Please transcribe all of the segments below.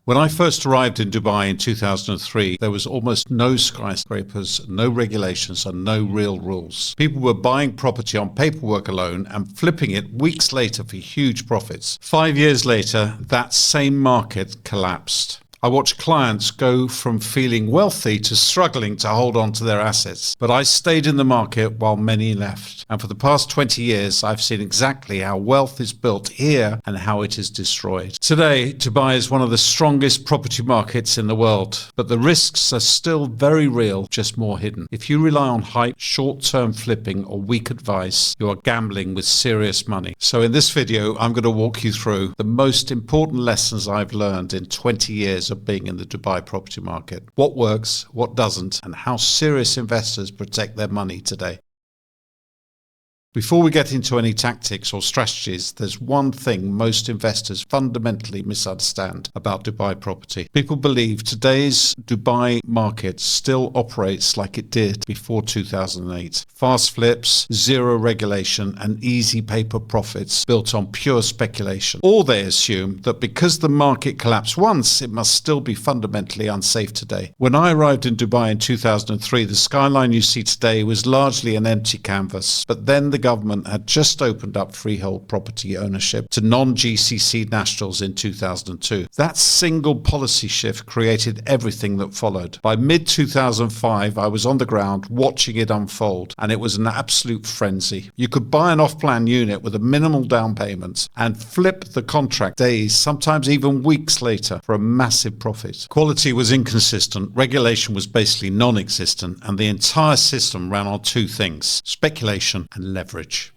When I first arrived in Dubai in 2003, there was almost no skyscrapers, no regulations, and no real rules. People were buying property on paperwork alone and flipping it weeks later for huge profits. 5 years later, that same market collapsed. I watched clients go from feeling wealthy to struggling to hold on to their assets. But I stayed in the market while many left. And for the past 20 years, I've seen exactly how wealth is built here and how it is destroyed. Today, Dubai is one of the strongest property markets in the world. But the risks are still very real, just more hidden. If you rely on hype, short-term flipping, or weak advice, you are gambling with serious money. So in this video, I'm going to walk you through the most important lessons I've learned in 20 years of being in the Dubai property market. What works, what doesn't, and how serious investors protect their money today. Before we get into any tactics or strategies, there's one thing most investors fundamentally misunderstand about Dubai property. People believe today's Dubai market still operates like it did before 2008. Fast flips, zero regulation, and easy paper profits built on pure speculation. Or they assume that because the market collapsed once, it must still be fundamentally unsafe today. When I arrived in Dubai in 2003, the skyline you see today was largely an empty canvas. But then the government had just opened up freehold property ownership to non-GCC nationals in 2002. That single policy shift created everything that followed. By mid-2005, I was on the ground watching it unfold, and it was an absolute frenzy. You could buy an off-plan unit with a minimal down payment and flip the contract days, sometimes even weeks later, for a massive profit. Quality was inconsistent, regulation was basically non-existent, and the entire system ran on two things: speculation and leverage.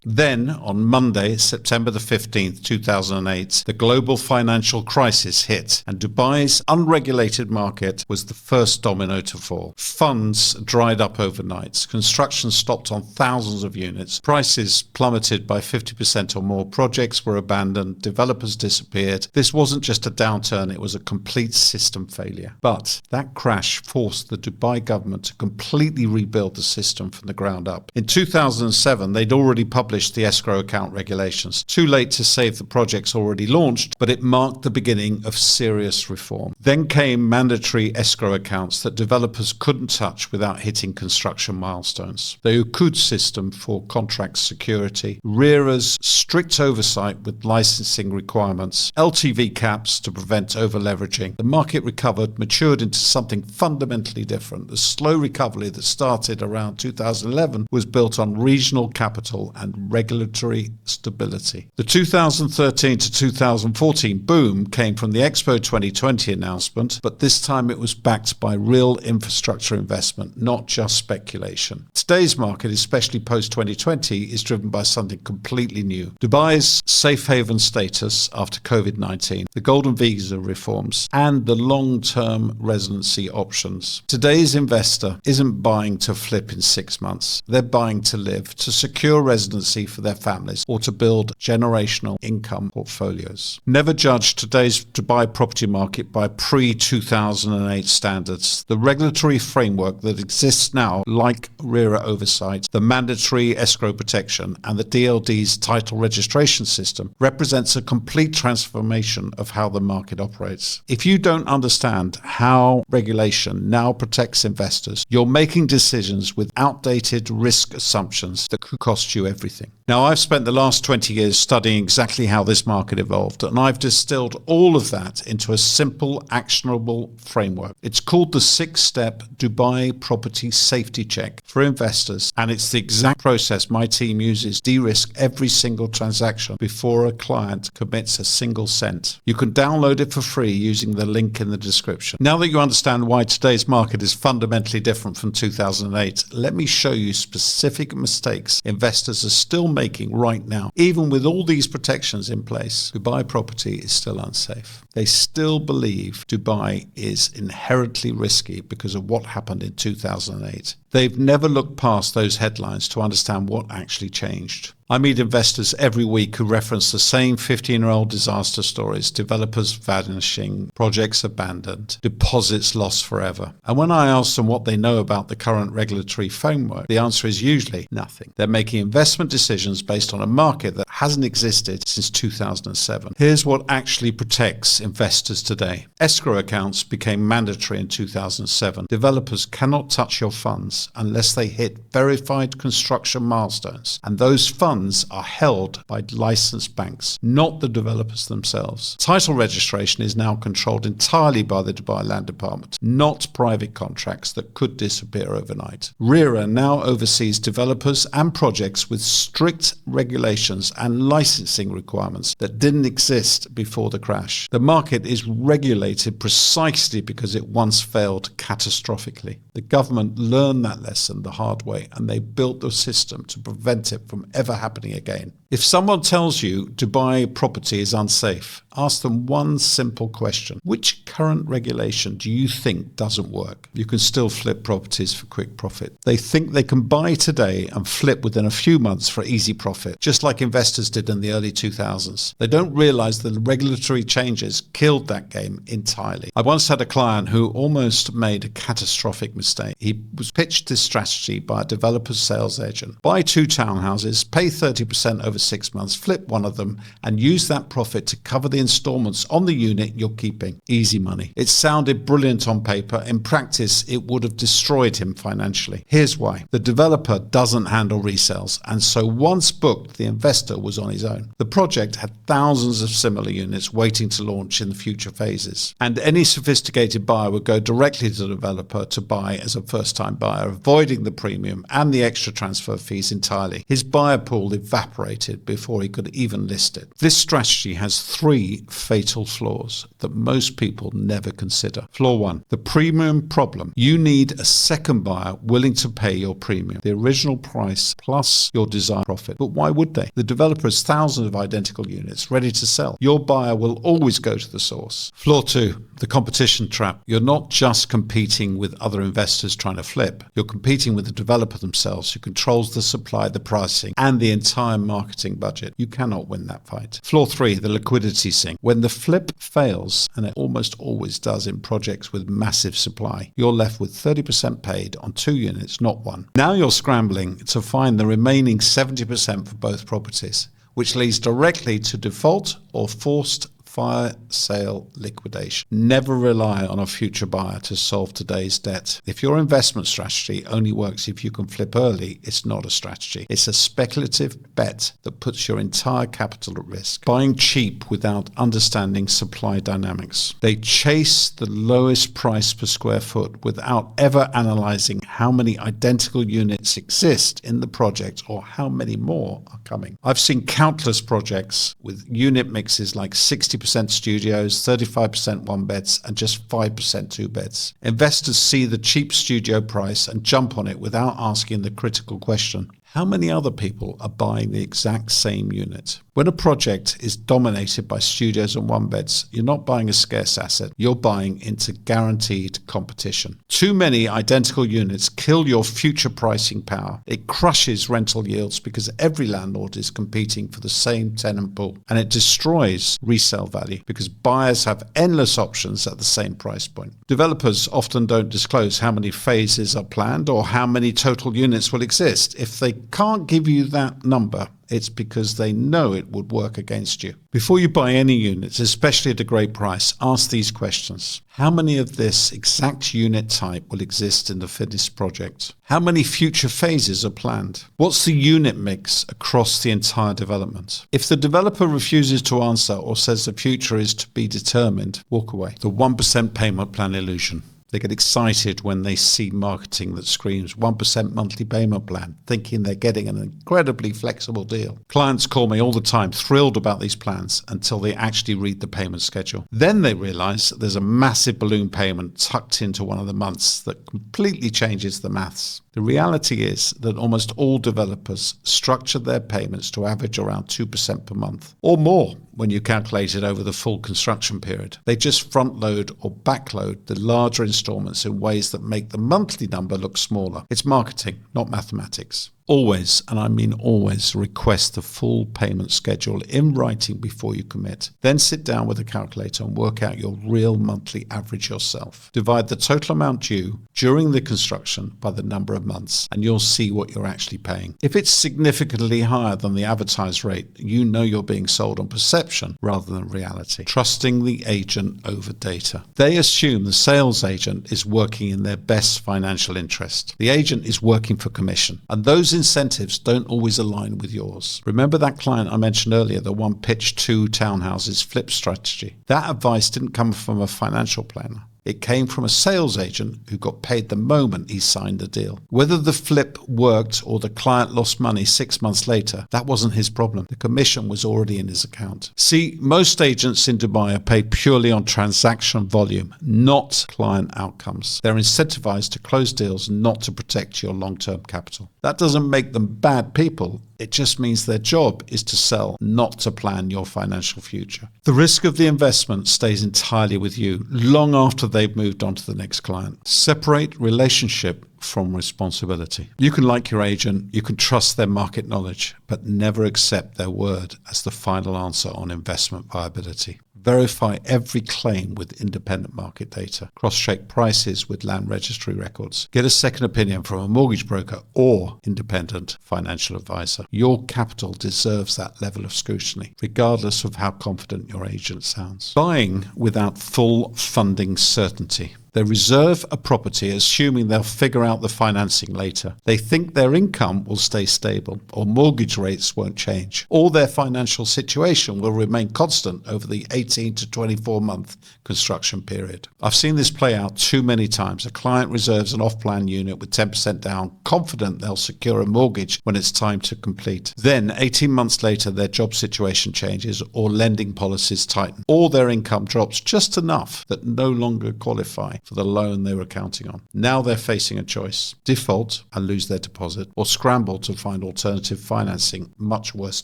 Then, on Monday, September the 15th, 2008, the global financial crisis hit, and Dubai's unregulated market was the first domino to fall. Funds dried up overnight. Construction stopped on thousands of units. Prices plummeted by 50% or more. Projects were abandoned. Developers disappeared. This wasn't just a downturn, it was a complete system failure. But that crash forced the Dubai government to completely rebuild the system from the ground up. In 2007, they'd already published the escrow account regulations. Too late to save the projects already launched, but it marked the beginning of serious reform. Then came mandatory escrow accounts that developers couldn't touch without hitting construction milestones. The Uqud system for contract security, RERA's strict oversight with licensing requirements, LTV caps to prevent over-leveraging. The market recovered, matured into something fundamentally different. The slow recovery that started around 2011 was built on regional capital and regulatory stability. The 2013 to 2014 boom came from the Expo 2020 announcement, but this time it was backed by real infrastructure investment, not just speculation. Today's market, especially post-2020, is driven by something completely new. Dubai's safe haven status after COVID-19, the golden visa reforms, and the long-term residency options. Today's investor isn't buying to flip in 6 months. They're buying to live, to secure residency for their families, or to build generational income portfolios. Never judge today's Dubai property market by pre-2008 standards. The regulatory framework that exists now, like RERA oversight, the mandatory escrow protection, and the DLD's title registration system, represents a complete transformation of how the market operates. If you don't understand how regulation now protects investors, you're making decisions with outdated risk assumptions that could cost you everything. Now, I've spent the last 20 years studying exactly how this market evolved, and I've distilled all of that into a simple, actionable framework. It's called the 6-step Dubai Property Safety Check for investors, and it's the exact process my team uses to de-risk every single transaction before a client commits a single cent. You can download it for free using the link in the description. Now that you understand why today's market is fundamentally different from 2008, let me show you specific mistakes investors are still making right now. Even with all these protections in place, Dubai property is still unsafe. They still believe Dubai is inherently risky because of what happened in 2008. They've never looked past those headlines to understand what actually changed. I meet investors every week who reference the same 15-year-old disaster stories: developers vanishing, projects abandoned, deposits lost forever. And when I ask them what they know about the current regulatory framework, the answer is usually nothing. They're making investment decisions based on a market that hasn't existed since 2007. Here's what actually protects investors today. Escrow accounts became mandatory in 2007. Developers cannot touch your funds unless they hit verified construction milestones, and those funds are held by licensed banks, not the developers themselves. Title registration is now controlled entirely by the Dubai Land Department, not private contracts that could disappear overnight. RERA now oversees developers and projects with strict regulations and licensing requirements that didn't exist before the crash. The market is regulated precisely because it once failed catastrophically. The government learned that lesson the hard way, and they built the system to prevent it from ever happening again. If someone tells you Dubai property is unsafe, ask them one simple question. Which current regulation do you think doesn't work? You can still flip properties for quick profit. They think they can buy today and flip within a few months for easy profit, just like investors did in the early 2000s. They don't realize that the regulatory changes killed that game entirely. I once had a client who almost made a catastrophic mistake. He was pitched this strategy by a developer's sales agent. Buy 2 townhouses, pay 30% over 6 months, flip one of them, and use that profit to cover the installments on the unit you're keeping. Easy money. It sounded brilliant on paper. In practice, it would have destroyed him financially. Here's why. The developer doesn't handle resales, and so once booked, the investor was on his own. The project had thousands of similar units waiting to launch in the future phases, and any sophisticated buyer would go directly to the developer to buy as a first-time buyer, avoiding the premium and the extra transfer fees entirely. His buyer pool evaporated before he could even list it. This strategy has 3 fatal flaws that most people never consider. Flaw 1, the premium problem. You need a second buyer willing to pay your premium, the original price plus your desired profit. But why would they? The developer has thousands of identical units ready to sell. Your buyer will always go to the source. Flaw 2, the competition trap. You're not just competing with other investors trying to flip. You're competing with the developer themselves, who controls the supply, the pricing, and the entire marketing budget. You cannot win that fight. Flaw 3, the liquidity sink. When the flip fails, and it almost always does in projects with massive supply, you're left with 30% paid on 2 units, not 1. Now you're scrambling to find the remaining 70% for both properties, which leads directly to default or forced fire sale liquidation. Never rely on a future buyer to solve today's debt. If your investment strategy only works if you can flip early, it's not a strategy. It's a speculative bet that puts your entire capital at risk. Buying cheap without understanding supply dynamics. They chase the lowest price per square foot without ever analyzing how many identical units exist in the project or how many more are coming. I've seen countless projects with unit mixes like 60% studios, 35% 1-beds, and just 5% 2-beds. Investors see the cheap studio price and jump on it without asking the critical question: how many other people are buying the exact same unit? When a project is dominated by studios and 1-beds, you're not buying a scarce asset, you're buying into guaranteed competition. Too many identical units kill your future pricing power. It crushes rental yields because every landlord is competing for the same tenant pool, and it destroys resale value because buyers have endless options at the same price point. Developers often don't disclose how many phases are planned or how many total units will exist. If they can't give you that number, it's because they know it would work against you. Before you buy any units, especially at a great price, ask these questions. How many of this exact unit type will exist in the finished project? How many future phases are planned? What's the unit mix across the entire development? If the developer refuses to answer or says the future is to be determined, walk away. The 1% payment plan illusion. They get excited when they see marketing that screams 1% monthly payment plan, thinking they're getting an incredibly flexible deal. Clients call me all the time, thrilled about these plans, until they actually read the payment schedule. Then they realize there's a massive balloon payment tucked into one of the months that completely changes the maths. The reality is that almost all developers structure their payments to average around 2% per month or more when you calculate it over the full construction period. They just front load or back load the larger installments in ways that make the monthly number look smaller. It's marketing, not mathematics. Always, and I mean always, request the full payment schedule in writing before you commit. Then sit down with a calculator and work out your real monthly average yourself. Divide the total amount due during the construction by the number of months, and you'll see what you're actually paying. If it's significantly higher than the advertised rate, you know you're being sold on perception rather than reality. Trusting the agent over data. They assume the sales agent is working in their best financial interest. The agent is working for commission, and those incentives don't always align with yours. Remember that client I mentioned earlier, the one pitched 2 townhouses flip strategy? That advice didn't come from a financial planner. It came from a sales agent who got paid the moment he signed the deal. Whether the flip worked or the client lost money 6 months later, that wasn't his problem. The commission was already in his account. See, most agents in Dubai are paid purely on transaction volume, not client outcomes. They're incentivized to close deals, not to protect your long-term capital. That doesn't make them bad people. It just means their job is to sell, not to plan your financial future. The risk of the investment stays entirely with you long after they've moved on to the next client. Separate relationship from responsibility. You can like your agent, you can trust their market knowledge, but never accept their word as the final answer on investment viability. Verify every claim with independent market data. Cross-check prices with land registry records. Get a second opinion from a mortgage broker or independent financial advisor. Your capital deserves that level of scrutiny, regardless of how confident your agent sounds. Buying without full funding certainty. They reserve a property assuming they'll figure out the financing later. They think their income will stay stable or mortgage rates won't change, or their financial situation will remain constant over the 18 to 24 month construction period. I've seen this play out too many times. A client reserves an off-plan unit with 10% down, confident they'll secure a mortgage when it's time to complete. Then 18 months later, their job situation changes or lending policies tighten, or their income drops just enough that no longer qualify for the loan they were counting on. Now they're facing a choice: default and lose their deposit, or scramble to find alternative financing, much worse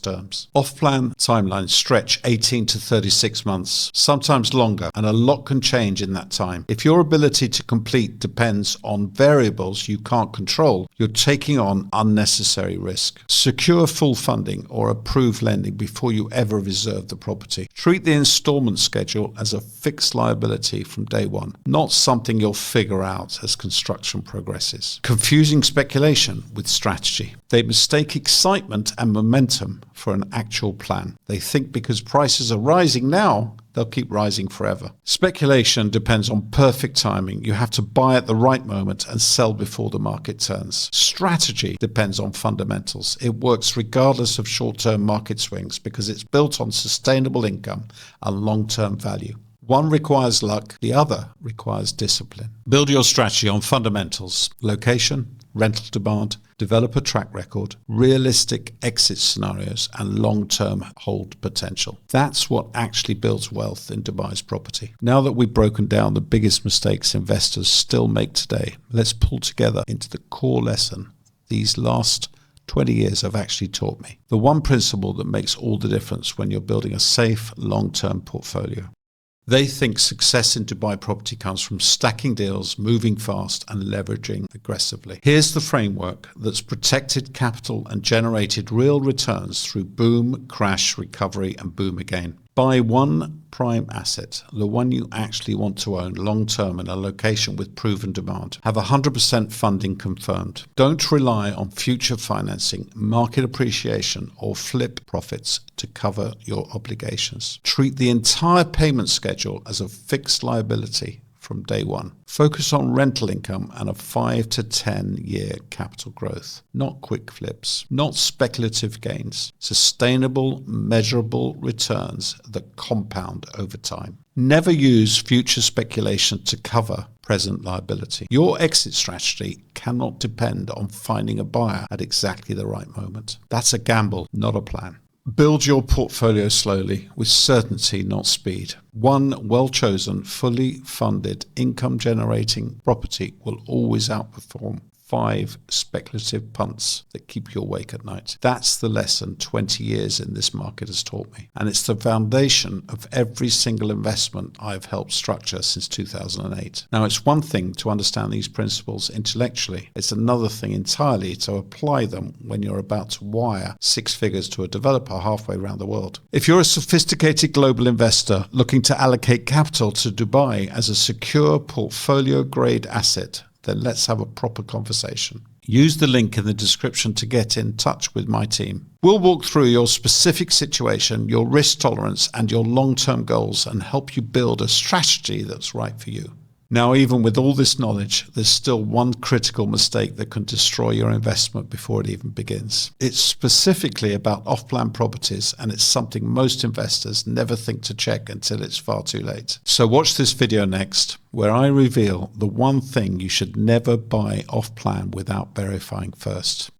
terms. Off-plan timelines stretch 18 to 36 months, sometimes longer, and a lot can change in that time. If your ability to complete depends on variables you can't control, you're taking on unnecessary risk. Secure full funding or approved lending before you ever reserve the property. Treat the installment schedule as a fixed liability from day one, not something you'll figure out as construction progresses. Confusing speculation with strategy. They mistake excitement and momentum for an actual plan. They think because prices are rising now, they'll keep rising forever. Speculation depends on perfect timing. You have to buy at the right moment and sell before the market turns. Strategy depends on fundamentals. It works regardless of short-term market swings because it's built on sustainable income and long-term value. One requires luck, the other requires discipline. Build your strategy on fundamentals: location, rental demand, developer track record, realistic exit scenarios, and long-term hold potential. That's what actually builds wealth in Dubai's property. Now that we've broken down the biggest mistakes investors still make today, let's pull together into the core lesson these last 20 years have actually taught me. The one principle that makes all the difference when you're building a safe, long-term portfolio. They think success in Dubai property comes from stacking deals, moving fast, and leveraging aggressively. Here's the framework that's protected capital and generated real returns through boom, crash, recovery, and boom again. Buy one prime asset, the one you actually want to own long-term in a location with proven demand. Have 100% funding confirmed. Don't rely on future financing, market appreciation, or flip profits to cover your obligations. Treat the entire payment schedule as a fixed liability from day one. Focus on rental income and a 5 to 10 year capital growth, not quick flips, not speculative gains, sustainable, measurable returns that compound over time. Never use future speculation to cover present liability. Your exit strategy cannot depend on finding a buyer at exactly the right moment. That's a gamble, not a plan. Build your portfolio slowly, with certainty, not speed. One well-chosen, fully funded, income-generating property will always outperform 5 speculative punts that keep you awake at night. That's the lesson 20 years in this market has taught me. And it's the foundation of every single investment I've helped structure since 2008. Now, it's one thing to understand these principles intellectually. It's another thing entirely to apply them when you're about to wire 6 figures to a developer halfway around the world. If you're a sophisticated global investor looking to allocate capital to Dubai as a secure portfolio-grade asset, then let's have a proper conversation. Use the link in the description to get in touch with my team. We'll walk through your specific situation, your risk tolerance, and your long-term goals and help you build a strategy that's right for you. Now, even with all this knowledge, there's still one critical mistake that can destroy your investment before it even begins. It's specifically about off-plan properties, and it's something most investors never think to check until it's far too late. So watch this video next, where I reveal the one thing you should never buy off-plan without verifying first.